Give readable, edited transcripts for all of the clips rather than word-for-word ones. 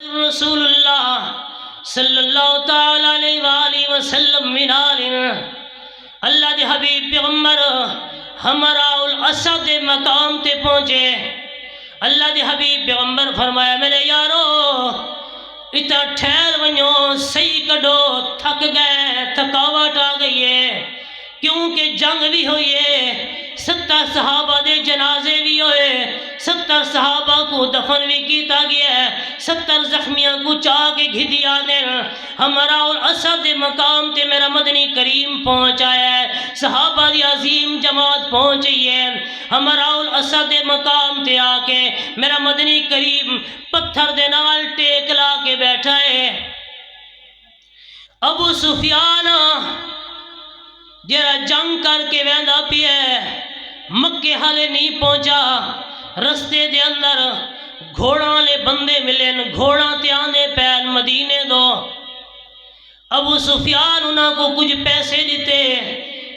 رسول اللہ صلی اللہ تعالی علیہ وآلہ وسلم اللہ دے حبیب پیغمبر ہمارا الاسد مقام تے پہنچے۔ اللہ دے حبیب پیغمبر فرمایا میرے یارو اتنا ٹھہر ونجو صحیح کڈو، تھک گئے، تھکاوٹ آ گئی ہے، کیونکہ جنگ بھی ہوئی ہے، 70 صحابہ دے جنازے بھی ہوئے، 70 صحابہ کو دفن بھی کیتا گیا ہے، 70 زخمیاں کو چاہ کے گھدیا دے۔ ہمارا اور اسد مقام تے میرا مدنی کریم پہنچایا ہے، صحابہ دی عظیم جماعت پہنچی ہے۔ ہمارا اور اسد مقام تے آ کے میرا مدنی کریم پتھر دے نال ٹیک لا کے بیٹھا ہے۔ ابو سفیان جڑا جنگ کر کے ویندا پیا ہے، مکے حالے نہیں پہنچا، رستے دے اندر گھوڑاں والے بندے ملن، گھوڑاں تے آندے پین مدینے دو۔ ابو سفیان انہاں کو کچھ پیسے دیتے،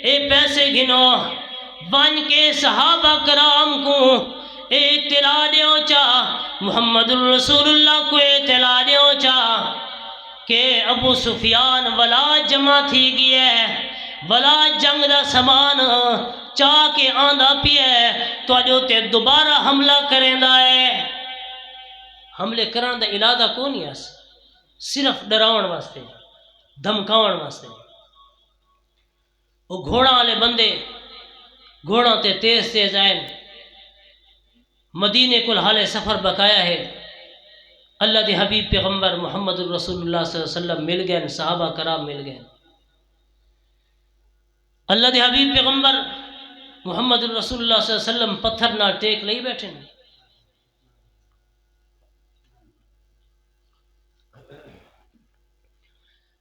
اے پیسے گنو، بن کے صحابہ کرام کو اے اطلاع دیو چاہ، محمد الرسول اللہ کو اطلاع دیو چاہ کہ ابو سفیان ولا جمع تھی گیا ہے، ولا جنگ دا سامان چاہ کے آندا پیا ہے، تو جو تے دوبارہ حملہ کریں دا ہے۔ حملے کران دا ارادہ کون ہے؟ صرف ڈراؤن واسطے، دھمکاؤن واسطے۔ وہ گھوڑا والے بندے گھوڑا تے تیز تیز آئیں، مدینے کل حال سفر بقایا ہے۔ اللہ دے حبیب پیغمبر محمد الرسول اللہ صلی اللہ علیہ وسلم مل گئے، صحابہ کرام مل گئے۔ اللہ دے حبیب پیغمبر محمد الرسول اللہ صلی اللہ علیہ وسلم پتھر نال ٹیک لئی بیٹھے۔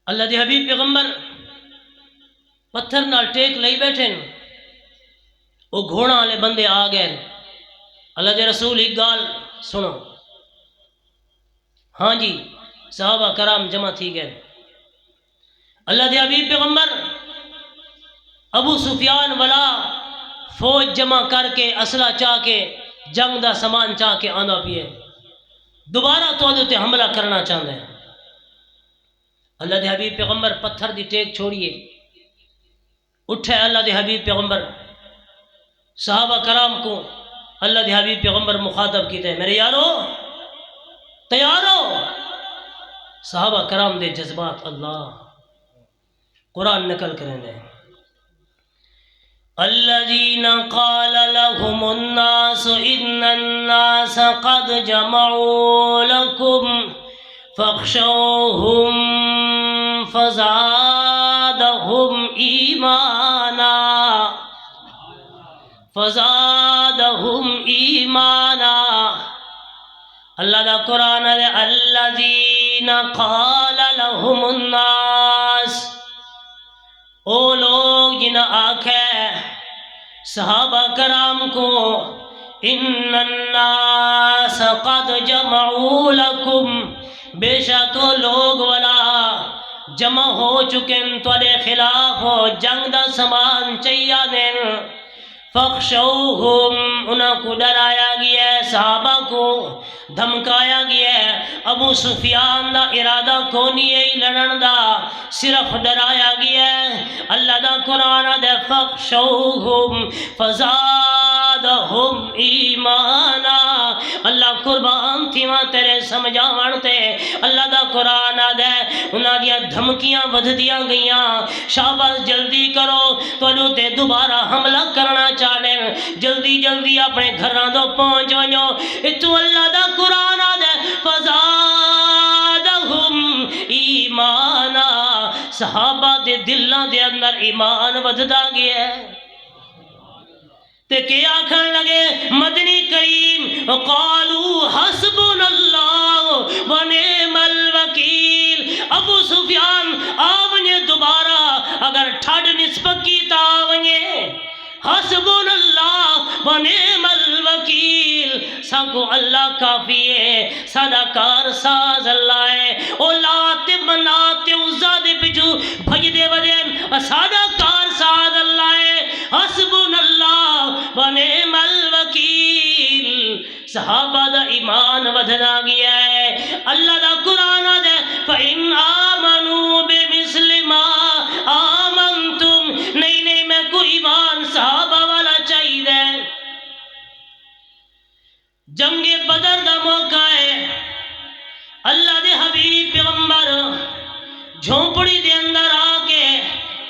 اللہ دے حبیب پیغمبر پتھر نال ٹیک لئی بیٹھے، وہ گھوڑا والے بندے آ گئے۔ اللہ دے رسول ایک گال سنو، ہاں جی صحابہ کرام جمع تھی گئے۔ اللہ دے حبیب پیغمبر ابو سفیان والا فوج جمع کر کے اسلحہ چاہ کے جنگ دا سامان چاہ کے آنا پیے، دوبارہ تو تے حملہ کرنا چاہتے ہیں۔ اللہ دے حبیب پیغمبر پتھر دی ٹیک چھوڑیے اٹھے۔ اللہ دے حبیب پیغمبر صحابہ کرام کو اللہ دے حبیب پیغمبر مخاطب کیتے ہیں، میرے یارو تیار ہو۔ صحابہ کرام دے جذبات اللہ قرآن نقل کریں دے۔ الذين قال لهم الناس إن الناس قد جمعوا لكم فاخشوهم فزادهم إيمانا اللہ دا قرآن ہے۔ الذين قال لهم الناس، او لوگ جنہیں آکھے صحابہ کرام کو، ان الناس قد جمعوا لکم، بے شک لوگ والا جمع ہو چکے تھوڑے خلاف، ہو جنگ دا سامان چاہیے دیں۔ فخشوہم، انہاں کو ڈرایا گیا ہے، صحابہ کو دھمکایا گیا ہے۔ ابو سفیان دا ارادہ کونی ہے لڑن دا، صرف ڈرایا گیا ہے۔ اللہ دا قرآن دے فخشوہم فزادہم ایمانا، اللہ قربان تھی وہاں تیرے سمجھاون تے۔ اللہ دا قرآن دے انہاں دیا دھمکیاں ودھ دیا گئیاں، شاباش جلدی کرو تو تے دوبارہ حملہ کرنا چاہنے، جلدی جلدی اپنے گھراں دو پہنچ ونجو۔ اتو اللہ دا قرآن دے فزادہم ایمانا، صحابہ دے دلاں دے اندر ایمان ودھدا گیا ہے۔ تے کیا آکھن لگے مدنی کریم، قالوا حسبنا اللہ ونعم الوکیل۔ ابو سفیان آونجے دوبارہ اگر ٹھڈ نسبت کی تا آونجے، حسبنا اللہ ونعم الوکیل، سانکو اللہ کافی ہے، ساڈا کار ساز اللہ ہے۔ او لات منات عزا دے پچھو بھج دے ودین، ساڈا کار ساز اللہ ہے۔ حسبنا اللہ ونعم الوکیل، صحابہ دا ایمان ودھنا گیا ہے۔ اللہ دا نبی پیغمبر جھونپڑی دے اندر آ کے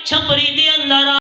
چھپری دے اندر